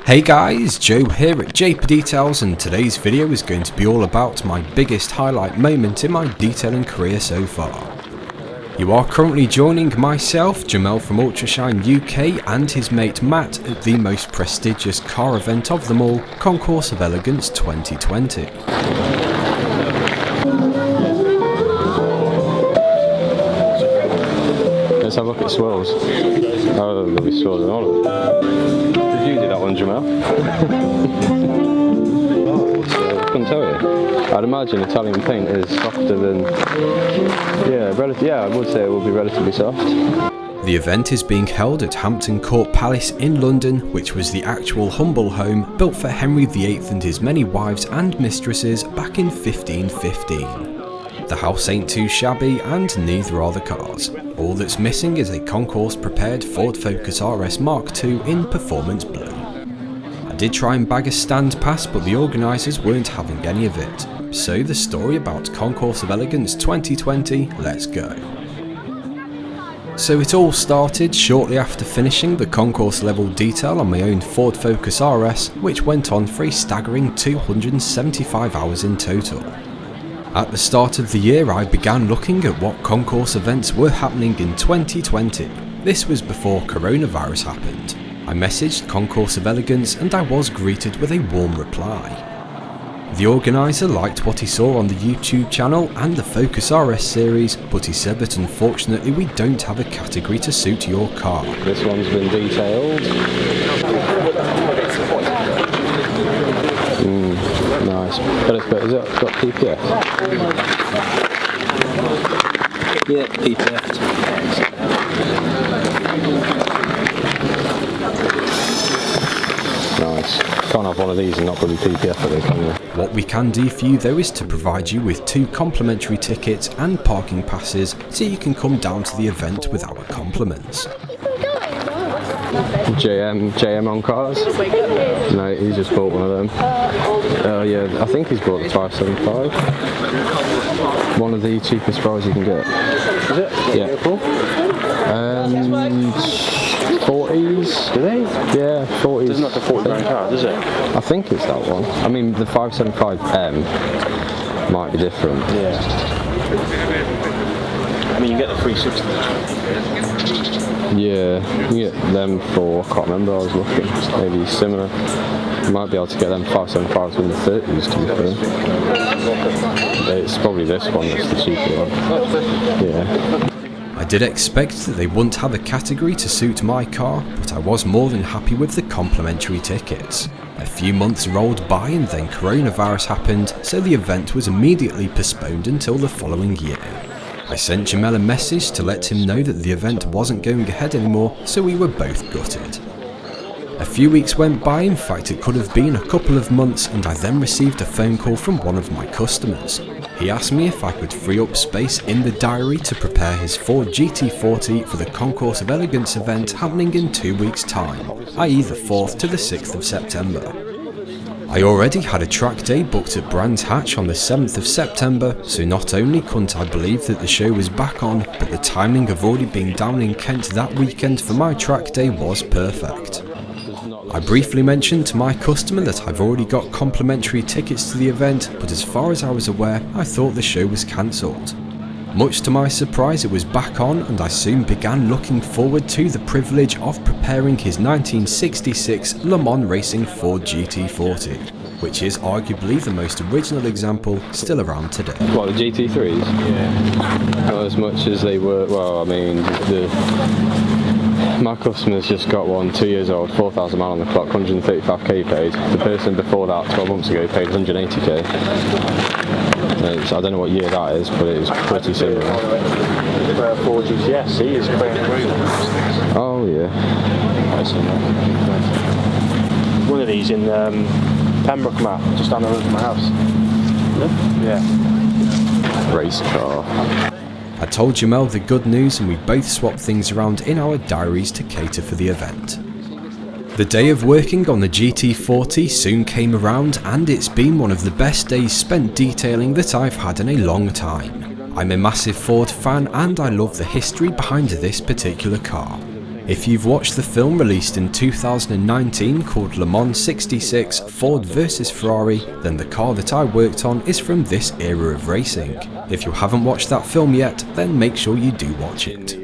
Hey guys, Joe here at J Details, and today's video is going to be all about my biggest highlight moment in my detailing career so far. You are currently joining myself, Jimel from Ultrashine UK, and his mate Matt at the most prestigious car event of them all, Concours of Elegance 2020. Let's have a look at swirls. Oh, there'll be swirls in all of them. Did you do that one, Jimel? I couldn't tell you. I'd imagine Italian paint is softer than... Yeah, I would say it will be relatively soft. The event is being held at Hampton Court Palace in London, which was the actual humble home built for Henry VIII and his many wives and mistresses back in 1515. The house ain't too shabby, and neither are the cars. All that's missing is a concourse-prepared Ford Focus RS Mark II in performance blue. I did try and bag a stand pass, but the organisers weren't having any of it. So the story about Concours of Elegance 2020, let's go. So it all started shortly after finishing the concourse level detail on my own Ford Focus RS, which went on for a staggering 275 hours in total. At the start of the year, I began looking at what concourse events were happening in 2020. This was before coronavirus happened. I messaged Concours of Elegance and I was greeted with a warm reply. The organiser liked what he saw on the YouTube channel and the Focus RS series, but he said that unfortunately we don't have a category to suit your car. This one's been detailed. Nice. But is it got PPF? Yeah, PPF. Nice. Can't have one of these and not put PPF at it, can you? What we can do for you though is to provide you with 2 complimentary tickets and parking passes so you can come down to the event with our compliments. JM on cars? No, he just bought one of them. Yeah, I think he's bought the 575. One of the cheapest cars you can get. Is it? Yeah. 40s? Do they? Yeah, 40s. It's not the 49 car, is it? I think it's that one. I mean, the 575M might be different. Yeah. I mean, you get the 360. Yeah, you get them for, I can't remember, I was looking, maybe similar. You might be able to get them 575s in the 30s, to be fair. It's probably this one that's the cheaper one. Yeah. I did expect that they wouldn't have a category to suit my car, but I was more than happy with the complimentary tickets. A few months rolled by and then coronavirus happened, so the event was immediately postponed until the following year. I sent Jimel a message to let him know that the event wasn't going ahead anymore, so we were both gutted. A few weeks went by, in fact it could have been a couple of months, and I then received a phone call from one of my customers. He asked me if I could free up space in the diary to prepare his Ford GT40 for the Concours of Elegance event happening in 2 weeks' time, i.e. the 4th to the 6th of September. I already had a track day booked at Brands Hatch on the 7th of September, so not only couldn't I believe that the show was back on, but the timing of already being down in Kent that weekend for my track day was perfect. I briefly mentioned to my customer that I've already got complimentary tickets to the event, but as far as I was aware, I thought the show was cancelled. Much to my surprise, it was back on, and I soon began looking forward to the privilege of preparing his 1966 Le Mans Racing Ford GT40, which is arguably the most original example still around today. What, the GT3s? Yeah. Not as much as they were, well, I mean, my customer's just got one, 2 years old, 4,000 miles on the clock, 135k paid. The person before that, 12 months ago, paid 180k. I don't know what year that is, but it was pretty similar. Ford GTS, he is quite improved. Oh yeah. One of these in Pembroke map, just down the road from my house. Yeah. Race car. I told Jimel the good news and we both swapped things around in our diaries to cater for the event. The day of working on the GT40 soon came around, and it's been one of the best days spent detailing that I've had in a long time. I'm a massive Ford fan and I love the history behind this particular car. If you've watched the film released in 2019 called Le Mans 66 Ford vs Ferrari, then the car that I worked on is from this era of racing. If you haven't watched that film yet, then make sure you do watch it.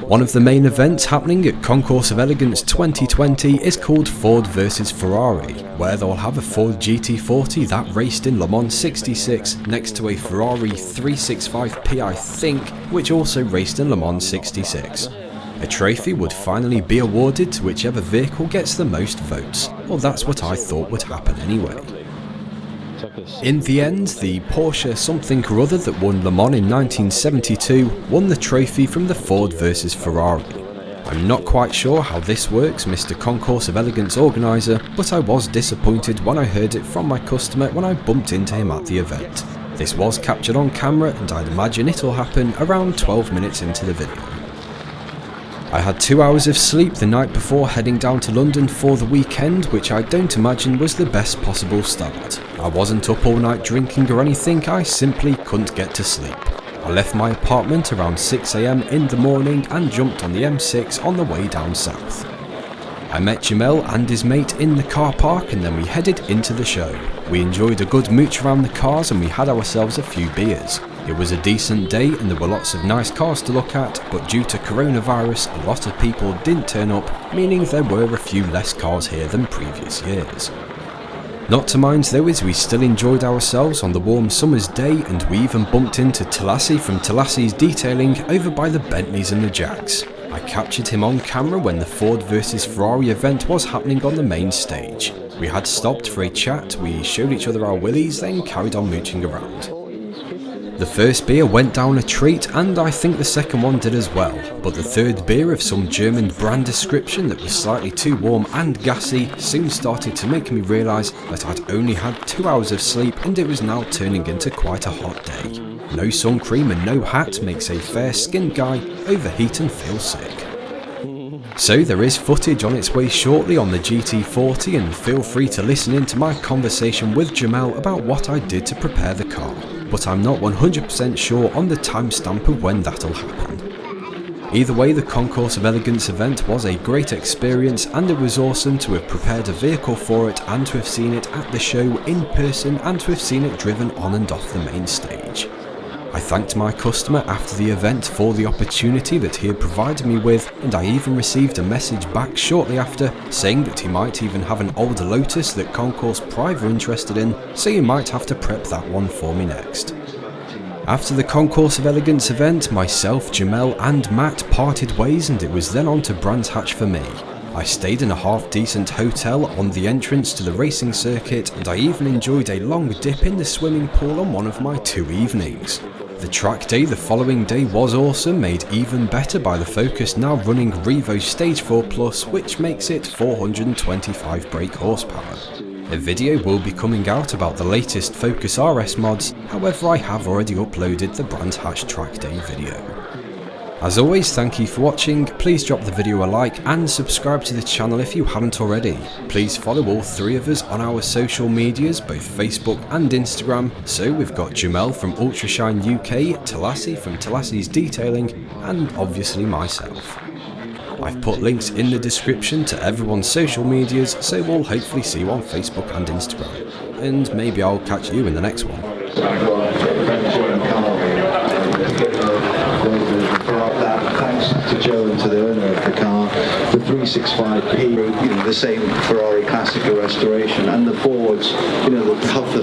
One of the main events happening at Concours of Elegance 2020 is called Ford vs Ferrari, where they'll have a Ford GT40 that raced in Le Mans 66 next to a Ferrari 365P I think, which also raced in Le Mans 66. A trophy would finally be awarded to whichever vehicle gets the most votes, or that's what I thought would happen anyway. In the end, the Porsche something or other that won Le Mans in 1972 won the trophy from the Ford vs Ferrari. I'm not quite sure how this works, Mr. Concours of Elegance organiser, but I was disappointed when I heard it from my customer when I bumped into him at the event. This was captured on camera and I'd imagine it'll happen around 12 minutes into the video. I had 2 hours of sleep the night before heading down to London for the weekend, which I don't imagine was the best possible start. I wasn't up all night drinking or anything, I simply couldn't get to sleep. I left my apartment around 6 AM in the morning and jumped on the M6 on the way down south. I met Jimel and his mate in the car park and then we headed into the show. We enjoyed a good mooch around the cars and we had ourselves a few beers. It was a decent day and there were lots of nice cars to look at, but due to coronavirus a lot of people didn't turn up, meaning there were a few less cars here than previous years. Not to mind though is we still enjoyed ourselves on the warm summer's day and we even bumped into Talasi from Talasi's Detailing over by the Bentleys and the Jags. I captured him on camera when the Ford vs Ferrari event was happening on the main stage. We had stopped for a chat, we showed each other our willies, then carried on mooching around. The first beer went down a treat and I think the second one did as well, but the third beer of some German brand description that was slightly too warm and gassy soon started to make me realise that I'd only had 2 hours of sleep and it was now turning into quite a hot day. No sun cream and no hat makes a fair-skinned guy overheat and feel sick. So there is footage on its way shortly on the GT40 and feel free to listen in to my conversation with Jimel about what I did to prepare the car, but I'm not 100% sure on the timestamp of when that'll happen. Either way, the Concours of Elegance event was a great experience and it was awesome to have prepared a vehicle for it and to have seen it at the show in person and to have seen it driven on and off the main stage. I thanked my customer after the event for the opportunity that he had provided me with, and I even received a message back shortly after saying that he might even have an older Lotus that Concours Pride were interested in, so he might have to prep that one for me next. After the Concours of Elegance event, myself, Jimel and Matt parted ways and it was then on to Brands Hatch for me. I stayed in a half-decent hotel on the entrance to the racing circuit and I even enjoyed a long dip in the swimming pool on one of my 2 evenings. The track day the following day was awesome, made even better by the Focus now running Revo Stage 4 Plus, which makes it 425 brake horsepower. A video will be coming out about the latest Focus RS mods, however I have already uploaded the Brands Hatch track day video. As always, thank you for watching, please drop the video a like and subscribe to the channel if you haven't already. Please follow all 3 of us on our social medias, both Facebook and Instagram. So we've got Jimel from Ultrashine UK, Talasi from Talasi's Detailing, and obviously myself. I've put links in the description to everyone's social medias, so we'll hopefully see you on Facebook and Instagram. And maybe I'll catch you in the next one. To Joe and to the owner of the car, the 365P, the same Ferrari Classica restoration, and the Fords, the tougher,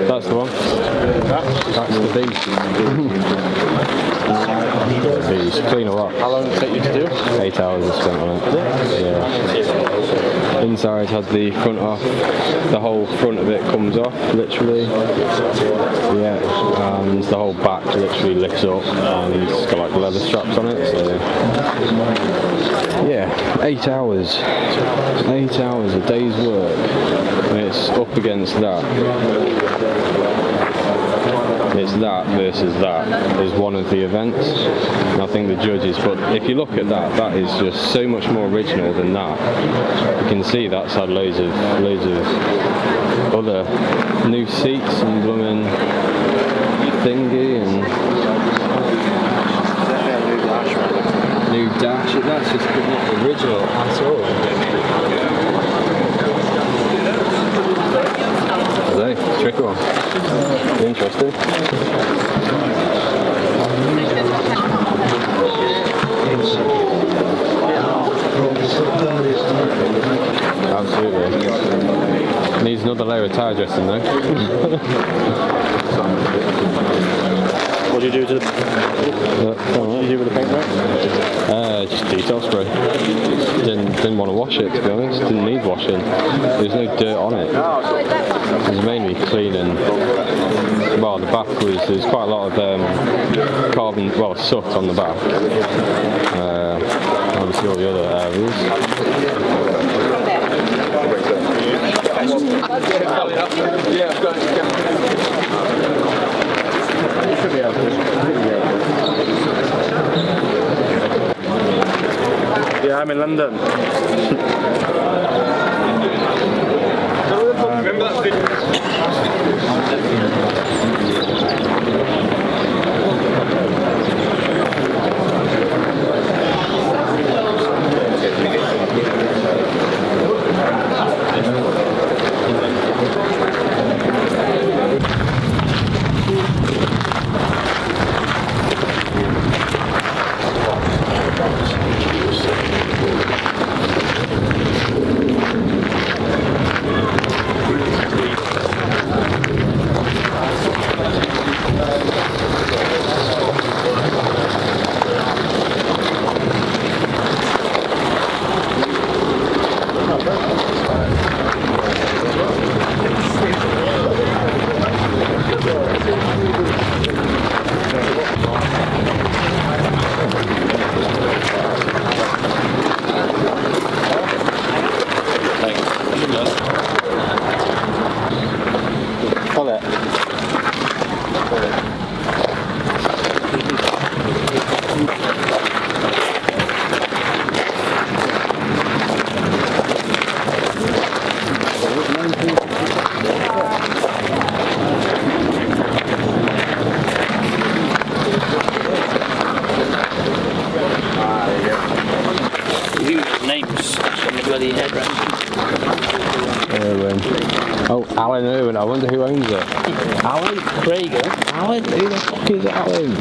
That's the one. That's the beast. Beast. Clean a lot. How long did it take you to do? 8 hours I spent on it. Yeah. Inside had the front off. The whole front of it comes off, literally. Yeah. And the whole back literally lifts up, and it's got like leather straps on it. So yeah, 8 hours. 8 hours, a day's work. And it's up against that. It's that versus that as one of the events. And I think the judges, but if you look at that, that is just so much more original than that. You can see that's had loads of other new seats and blooming thingy and new dash. That's just not original at all. Tricky one. Interesting. Absolutely. Needs another layer of tyre dressing though. What do you do to the what do you do with the paint rack? Just detail spray. Didn't want to wash it, to be honest. Didn't need washing. There was no dirt on it. It was mainly cleaning. Well, the back there's quite a lot of carbon, well, soot on the back. Obviously all the other areas. Yeah, I'm in London. Remember that video? Oh, Alan Irwin, I wonder who owns it. Alan? Craig? Alan? Who the fuck is Alan?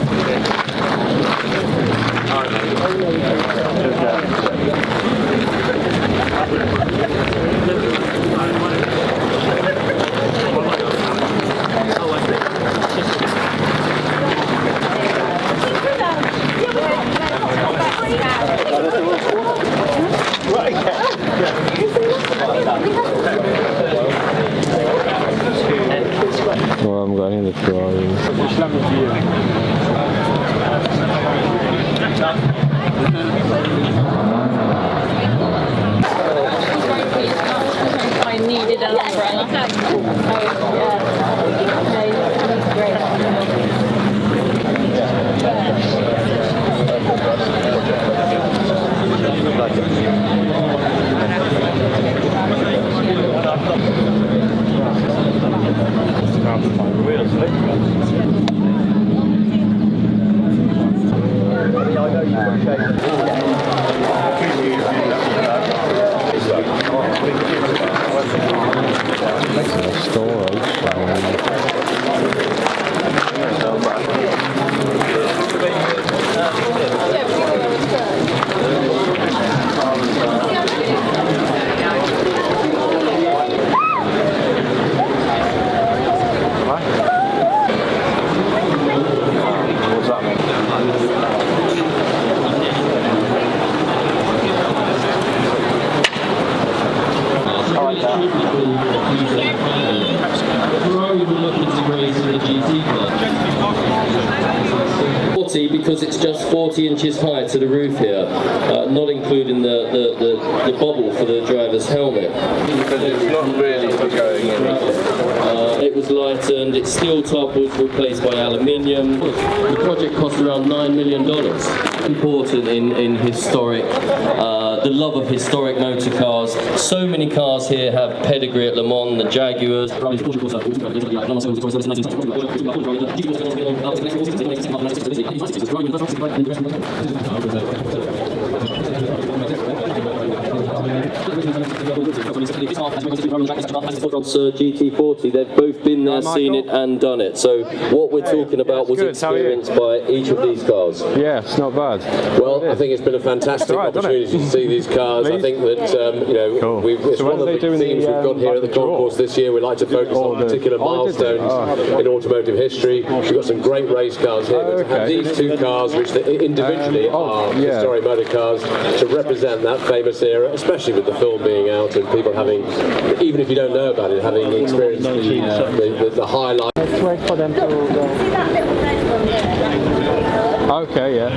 Well, I'm going in the drawings. I needed an umbrella. praise for the GT Club. 40 because it's just 40 inches high to the roof here, not including the bubble for the driver's helmet. Because it's not really going in. It was lightened, its steel top was replaced by aluminium. The project cost around $9 million. Important in historic, the love of historic motor cars. So many cars here have pedigree at Le Mans, the Jaguars. GT40, they've both been there, seen it and done it. So what we're talking about was experienced by each of these cars. Yeah, it's not bad. Well, I think it's been a fantastic opportunity to see these cars. I think that it's one of the themes we've got here at the concourse this year. We like to focus on particular milestones in automotive history. We've got some great race cars here, but to have these two cars, which individually are historic motor cars, to represent that famous era, especially with the film being out and people having, even if you don't know about it, having experienced the highlight. Let's wait for them to go. Okay, yeah.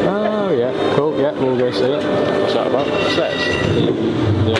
Oh, yeah, cool, yeah, we'll go see it. What's that about? Sets? Yeah.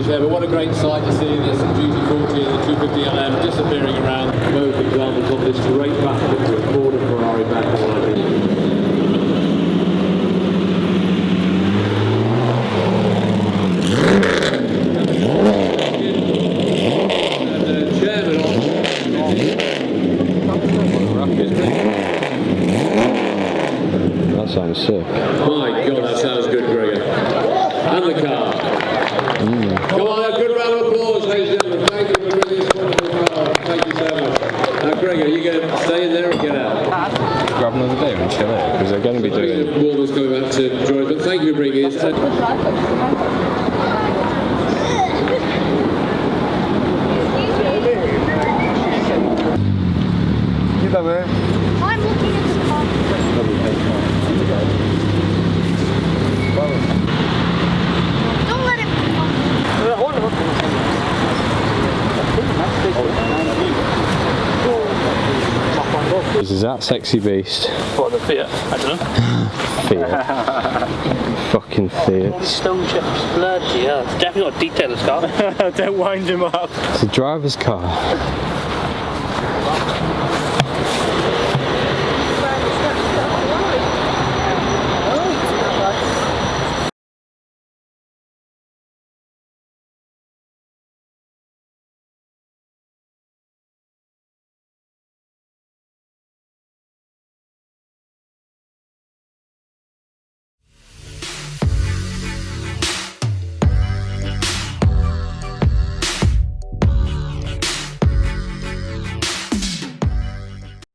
But what a great sight to see this GT40 and the 250LM disappearing around. Both examples of this great battle between Ford and Ferrari back in the 1980s. That sounds sick. My God, that sounds good, Gregor. And the car. Come on, a good round of applause, ladies and gentlemen. Thank you for bringing this wonderful car. Thank you so much. Now, Gregor, you going to stay in there and get out? Grab another day and chill out, because they're going to be doing it. Warmers coming back to join us, but thank you for bringing us. I'm looking at the car. Don't let it This is that sexy beast. What, the Fiat? I don't know. Fiat. Fucking Fiat. Stone chips. Bloody hell. It's definitely not a detailer's car. Don't wind him up. It's a driver's car.